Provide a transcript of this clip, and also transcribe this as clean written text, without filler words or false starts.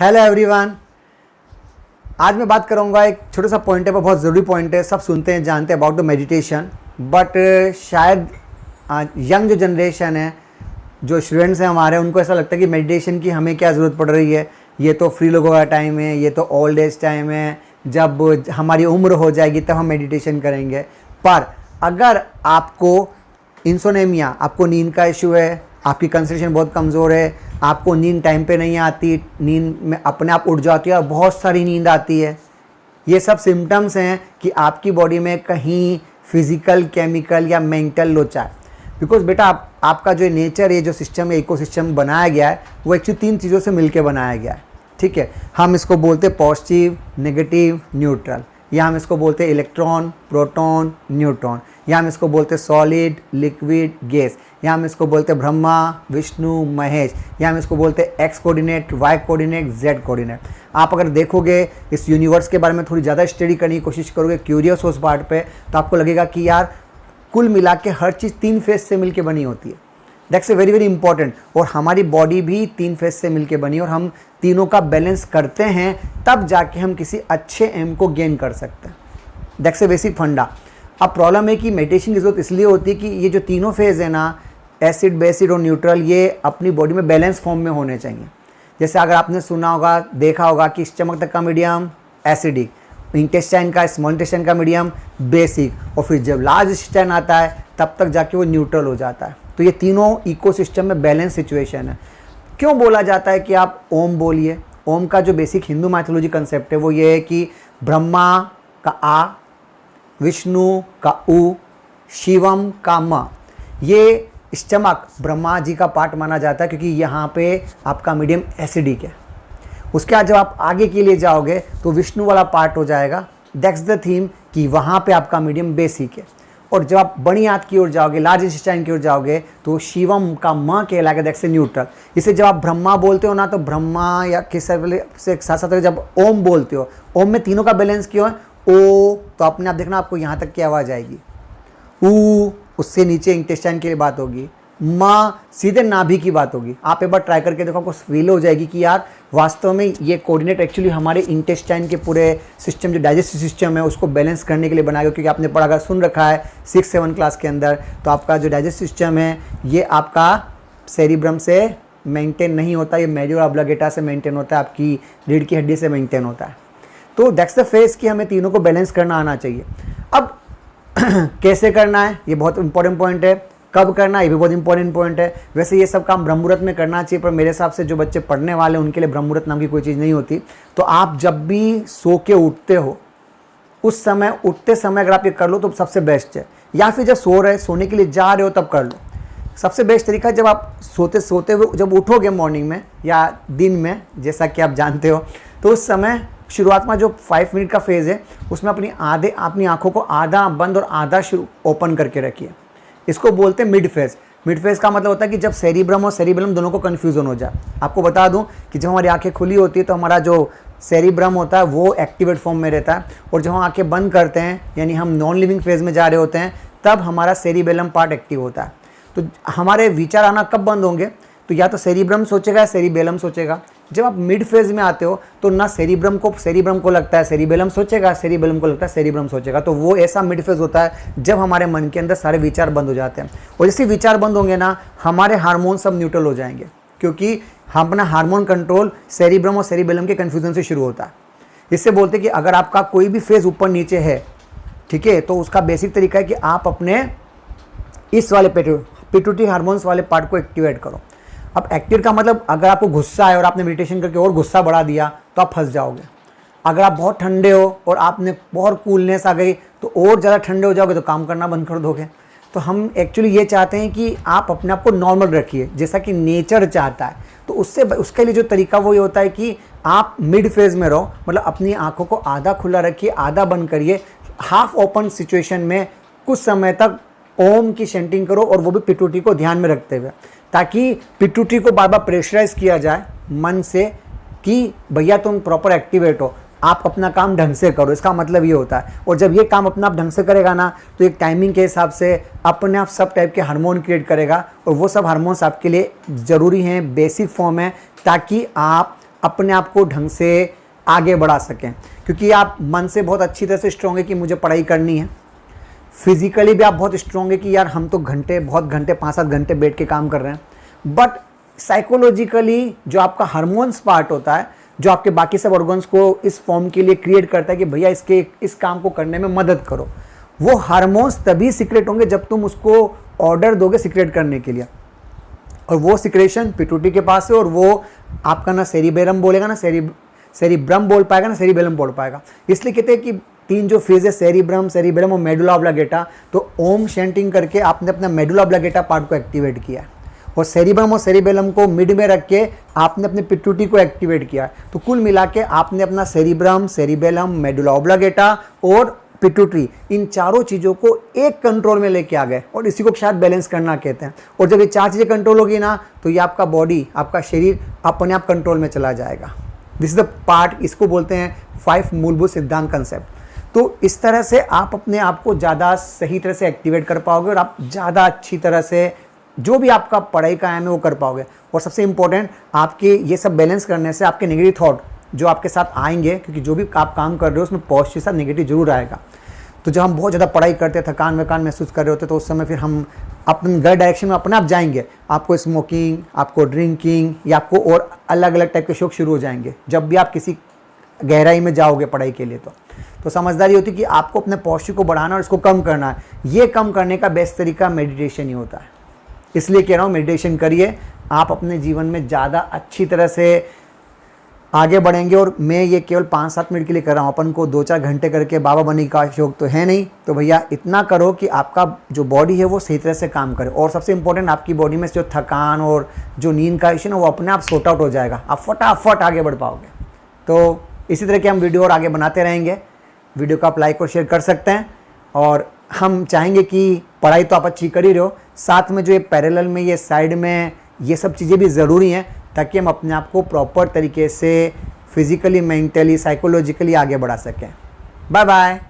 Hello everyone. आज मैं बात करूंगा एक छोटा सा पॉइंट है, पर बहुत ज़रूरी पॉइंट है। सब सुनते हैं, जानते हैं अबाउट द मेडिटेशन, बट शायद यंग जो जनरेशन है, जो स्टूडेंट्स हैं हमारे, उनको ऐसा लगता है कि मेडिटेशन की हमें क्या ज़रूरत पड़ रही है। ये तो फ्री लोगों का टाइम है, ये तो ओल्ड एज टाइम है, जब हमारी उम्र हो जाएगी तब हम मेडिटेशन करेंगे। पर अगर आपको इंसोनेमिया, आपको नींद का इशू है, आपकी कंसंट्रेशन बहुत कमज़ोर है, आपको नींद टाइम पे नहीं आती, नींद में अपने आप उठ जाती है और बहुत सारी नींद आती है, ये सब सिम्टम्स हैं कि आपकी बॉडी में कहीं फिजिकल, केमिकल या मेंटल लोचा है। बिकॉज बेटा आपका जो नेचर है, जो सिस्टम है, इकोसिस्टम बनाया गया है, वो एक्चुअली 3 चीज़ों से मिलकर बनाया गया है। ठीक है, हम इसको बोलते हैं पॉजिटिव, नेगेटिव, न्यूट्रल, या हम इसको बोलते हैं इलेक्ट्रॉन, प्रोटॉन, न्यूट्रॉन, या हम इसको बोलते हैं सॉलिड, लिक्विड, गैस, या हम इसको बोलते हैं ब्रह्मा, विष्णु, महेश, या हम इसको बोलते हैं X coordinate, Y coordinate, Z coordinate. आप अगर देखोगे इस यूनिवर्स के बारे में, थोड़ी ज़्यादा स्टडी करने की कोशिश करोगे, क्यूरियस हो उस पार्ट पे, तो आपको लगेगा कि यार कुल मिला के हर चीज़ 3 फेज से मिलके बनी होती है। That's a very very important. और हमारी बॉडी भी 3 फेज से मिलके बनी है, और हम तीनों का बैलेंस करते हैं तब जाके हम किसी अच्छे एम को गेन कर सकते हैं। दैट्स ए बेसिक फंडा। अब प्रॉब्लम है कि मेडिटेशन की जरूरत इसलिए होती है कि ये जो तीनों फेज है ना, एसिड, बेसिड और न्यूट्रल, ये अपनी बॉडी में बैलेंस फॉर्म में होने चाहिए। जैसे अगर आपने सुना होगा, देखा होगा कि स्टमक तक का मीडियम एसिडिक, इंटेस्टाइन का, स्मॉल इंटेस्टाइन का मीडियम बेसिक, और फिर जब लार्ज इंटेस्टाइन आता है तब तक जाके वो न्यूट्रल हो जाता है। तो ये तीनों इकोसिस्टम में बैलेंस सिचुएशन है। क्यों बोला जाता है कि आप ओम बोलिए? ओम का जो बेसिक हिंदू माइथोलॉजी कंसेप्ट है वो ये है कि ब्रह्मा का आ, विष्णु का उ, शिवम का म। ये स्टमक ब्रह्मा जी का पार्ट माना जाता है क्योंकि यहाँ पे आपका मीडियम एसिडिक है। उसके बाद जब आप आगे के लिए जाओगे तो विष्णु वाला पार्ट हो जाएगा। दैट्स द थीम कि वहाँ पे आपका मीडियम बेसिक है। और जब आप बड़ी आंत की ओर जाओगे, लार्ज इंटेस्टाइन की ओर जाओगे, तो शिवम का म कहलाएगा, दैट्स ए न्यूट्रल। इसे जब आप ब्रह्मा बोलते हो ना, तो ब्रह्मा या किस से साथ साथ जब ओम बोलते हो, ओम में तीनों का बैलेंस क्यों है? ओ, तो अपने आप देखना, आपको यहाँ तक की आवाज़ आएगी। ऊ, उससे नीचे इंटेस्टाइन के लिए बात होगी। माँ, सीधे नाभि की बात होगी। आप एक बार ट्राई करके देखो, आपको फील हो जाएगी कि यार वास्तव में ये कोऑर्डिनेट एक्चुअली हमारे इंटेस्टाइन के पूरे सिस्टम, जो डाइजेस्टिव सिस्टम है, उसको बैलेंस करने के लिए बनाया गया। क्योंकि आपने पढ़ा, अगर सुन रखा है 6-7 क्लास के अंदर, तो आपका जो डाइजेस्टिव सिस्टम है ये आपका सेरिब्रम से मेंटेन नहीं होता, ये मेडुला ऑब्लिगेटा से मेंटेन होता है, आपकी रीढ़ की हड्डी से मेंटेन होता है। तो दैट्स द फेस कि हमें तीनों को बैलेंस करना आना चाहिए। अब कैसे करना है, ये बहुत इंपॉर्टेंट पॉइंट है। कब करना है, ये भी बहुत इंपॉर्टेंट पॉइंट है। वैसे ये सब काम ब्रह्म मुहूर्त में करना चाहिए, पर मेरे हिसाब से जो बच्चे पढ़ने वाले हैं उनके लिए ब्रह्म मुहूर्त नाम की कोई चीज़ नहीं होती। तो आप जब भी सो के उठते हो, उस समय, उठते समय अगर आप ये कर लो तो सबसे बेस्ट है। या फिर जब सोने के लिए जा रहे हो तब कर लो। सबसे बेस्ट तरीका है जब आप सोते हुए जब उठोगे मॉर्निंग में या दिन में, जैसा कि आप जानते हो, तो उस समय शुरुआत में जो 5 मिनट का फेज़ है, उसमें अपनी आंखों को आधा बंद और आधा ओपन करके रखिए। इसको बोलते हैं मिड फेज। मिड फेज का मतलब होता है कि जब सेरिब्रम और सेरिबेलम दोनों को कन्फ्यूजन हो जाए। आपको बता दूं कि जब हमारी आंखें खुली होती है तो हमारा जो सेरिब्रम होता है वो एक्टिवेट फॉर्म में रहता है, और जब हम आंखें बंद करते हैं, यानी हम नॉन लिविंग फेज में जा रहे होते हैं, तब हमारा सेरिबेलम पार्ट एक्टिव होता है। तो हमारे विचार आना कब बंद होंगे? तो या तो सेरिब्रम सोचेगा या सेरिबेलम सोचेगा। जब आप मिड फेज में आते हो तो ना सेरिब्रम को लगता है सेरिबेलम सोचेगा, सेरिबेलम को लगता है सेरिब्रम सोचेगा। तो वो ऐसा मिड फेज होता है जब हमारे मन के अंदर सारे विचार बंद हो जाते हैं। और जैसे विचार बंद होंगे ना, हमारे हार्मोन सब न्यूट्रल हो जाएंगे, क्योंकि हम अपना हार्मोन कंट्रोल सेरिब्रम और सेरिबेलम के कन्फ्यूजन से शुरू होता है। इससे बोलते हैं कि अगर आपका कोई भी फेज ऊपर नीचे है, ठीक है, तो उसका बेसिक तरीका है कि आप अपने इस वाले पिट्यूटरी हार्मोन्स वाले पार्ट को एक्टिवेट करो। अब एक्टिव का मतलब, अगर आपको गुस्सा है और आपने मेडिटेशन करके और गुस्सा बढ़ा दिया तो आप फंस जाओगे। अगर आप बहुत ठंडे हो और आपने बहुत कूलनेस आ गई तो और ज़्यादा ठंडे हो जाओगे, तो काम करना बंद कर दोगे। तो हम एक्चुअली ये चाहते हैं कि आप अपने आप को नॉर्मल रखिए, जैसा कि नेचर चाहता है। तो उसके लिए जो तरीका वो ये होता है कि आप मिड फेज में रहो, मतलब अपनी आँखों को आधा खुला रखिए, आधा बंद करिए, हाफ ओपन सिचुएशन में कुछ समय तक ओम की चैंटिंग करो, और वो भी पिट्यूटरी को ध्यान में रखते हुए, ताकि पिट्यूटरी को बार बार प्रेशराइज किया जाए मन से कि भैया तुम प्रॉपर एक्टिवेट हो, आप अपना काम ढंग से करो। इसका मतलब ये होता है। और जब ये काम अपना आप ढंग से करेगा ना, तो एक टाइमिंग के हिसाब से अपने आप सब टाइप के हार्मोन क्रिएट करेगा, और वो सब हार्मोन्स आपके लिए ज़रूरी हैं, बेसिक फॉर्म है, ताकि आप अपने आप को ढंग से आगे बढ़ा सकें। क्योंकि आप मन से बहुत अच्छी तरह से स्ट्रॉन्ग है कि मुझे पढ़ाई करनी है, फिजिकली भी आप बहुत स्ट्रॉन्ग है कि यार हम तो बहुत घंटे 5-7 घंटे बैठ के काम कर रहे हैं, बट साइकोलॉजिकली जो आपका हार्मोन्स पार्ट होता है, जो आपके बाकी सब ऑर्गन्स को इस फॉर्म के लिए क्रिएट करता है कि भैया इस काम को करने में मदद करो, वो हार्मोन्स तभी सीक्रेट होंगे जब तुम उसको ऑर्डर दोगे सीक्रेट करने के लिए। और वो सीक्रेशन पिट्यूटरी के पास है, और वो आपका ना सेरिबेलम बोलेगा, ना सेरिब्रम बोल पाएगा, ना सेरिबेलम बोल पाएगा। इसलिए कहते हैं कि 3 जो फेज है, सेरिब्रम और मेडुला ऑब्लिगेटा, तो ओम चैंटिंग करके आपने अपना मेडुला ऑब्लिगेटा पार्ट को एक्टिवेट किया है, और सेरिब्रम और सेरिबेलम को मिड में रख के आपने अपने पिट्यूटरी को एक्टिवेट किया है। तो कुल मिला के आपने अपना सेरिब्रम, सेरिबेलम, मेडुला ऑब्लिगेटा और पिट्यूटरी, इन चारों चीज़ों को एक कंट्रोल में लेके आ गए, और इसी को शायद बैलेंस करना कहते हैं। और जब ये 4 चीज़ें कंट्रोल होगी ना, तो ये आपका बॉडी, आपका शरीर अपने आप कंट्रोल में चला जाएगा। दिस इज द पार्ट, इसको बोलते हैं 5 मूलभूत सिद्धांत कंसेप्ट। तो इस तरह से आप अपने आप को ज़्यादा सही तरह से एक्टिवेट कर पाओगे, और आप ज़्यादा अच्छी तरह से जो भी आपका पढ़ाई का एम है वो कर पाओगे। और सबसे इंपॉर्टेंट, आपके ये सब बैलेंस करने से आपके नेगेटिव थॉट जो आपके साथ आएंगे, क्योंकि जो भी आप काम कर रहे हो उसमें पॉजिटिव के साथ नेगेटिव जरूर आएगा। तो जब हम बहुत ज़्यादा पढ़ाई करते, थकान महसूस कर रहे होते, तो उस समय फिर हम अपने गलत डायरेक्शन में अपने आप जाएंगे। आपको स्मोकिंग, आपको ड्रिंकिंग, या आपको और अलग अलग टाइप के शौक शुरू हो जाएंगे जब भी आप किसी गहराई में जाओगे पढ़ाई के लिए। तो समझदारी होती है कि आपको अपने पॉजिटिव को बढ़ाना और इसको कम करना है। ये कम करने का बेस्ट तरीका मेडिटेशन ही होता है। इसलिए कह रहा हूँ, मेडिटेशन करिए, आप अपने जीवन में ज़्यादा अच्छी तरह से आगे बढ़ेंगे। और मैं ये केवल 5-7 मिनट के लिए कर रहा हूँ, अपन को 2-4 घंटे करके बाबा बनने का शौक तो है नहीं। तो भैया इतना करो कि आपका जो बॉडी है वो सही तरह से काम करे, और सबसे इंपॉर्टेंट, आपकी बॉडी में जो थकान और जो नींद का इश्यू ना, वो अपने आप सॉर्ट आउट हो जाएगा, आप फटाफट आगे बढ़ पाओगे। तो इसी तरह के हम वीडियो और आगे बनाते रहेंगे। वीडियो को आप लाइक और शेयर कर सकते हैं, और हम चाहेंगे कि पढ़ाई तो आप अच्छी कर ही रहे हो, साथ में जो ये पैरेलल में, ये साइड में, ये सब चीज़ें भी ज़रूरी हैं, ताकि हम अपने आप को प्रॉपर तरीके से फिज़िकली, मेंटली, साइकोलॉजिकली आगे बढ़ा सकें। Bye bye.